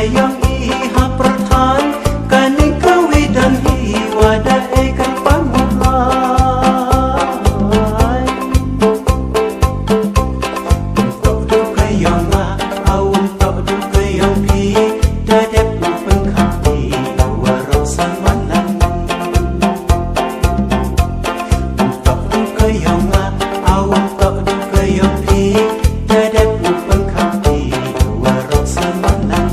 yang iha perthan kani kawi dan hiwa dae kan pamulai tok du kayong ma awun tok du kayong pi dadep upeng khati warok samanan tok du kayong ma awun tok du kayong pi dadep upeng khati warok samanan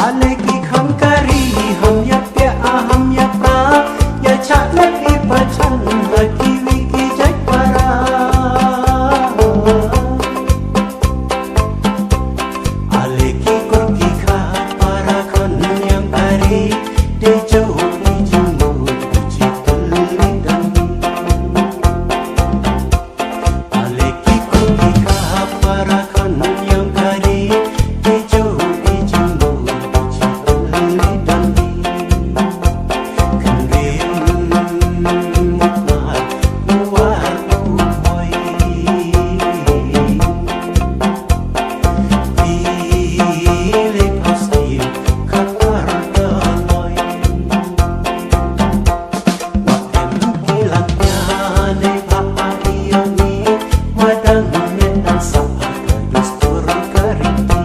aleki kham kari ham ya pya aham ya pra ya chat lagi pachan lagi wiki jai para aleki kurki kha para khanyam kari de jauh ni jumbo citul lidan aleki kurki kha para khanyam kari de jauh ni jumbo citul lidan Khynriam mukmar luar Bhoi pilih pasti katar daloi watem kilangnya ne papa ioni wadang medan sapa kedustur kariti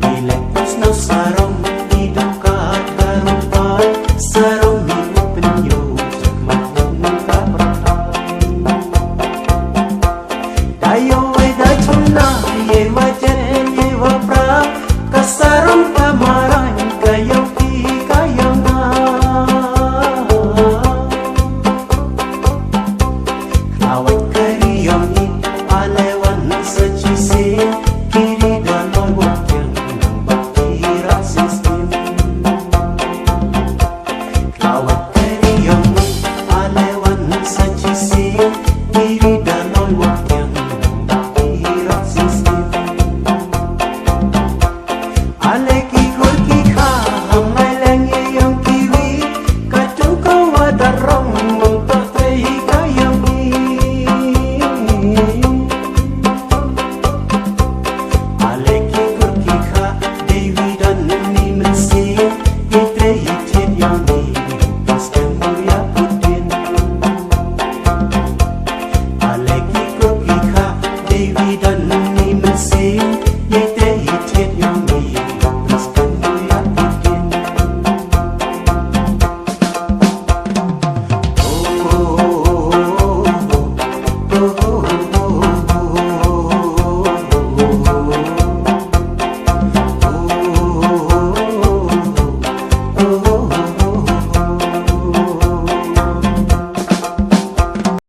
dilekos no sarong hidup katarupan sarong hidup penyo jakmahun kapertan dayo dai chonna ye wajen ye wapra kasarong pamaran kayong pi kayong na awat kariyong ni alewan secisi kiri dalam wakyang bakira sistem awat kariyong ni alewan secisi kiri dalam wakyang bakira sistem aleki kurki kha hamai lengi yang kiwi kacung kawa darong untuk tei kayang ni aleki kurki kha dewi dan ni mensi ite hitin yang ni paskan mulia putin aleki kurki kha dewi dan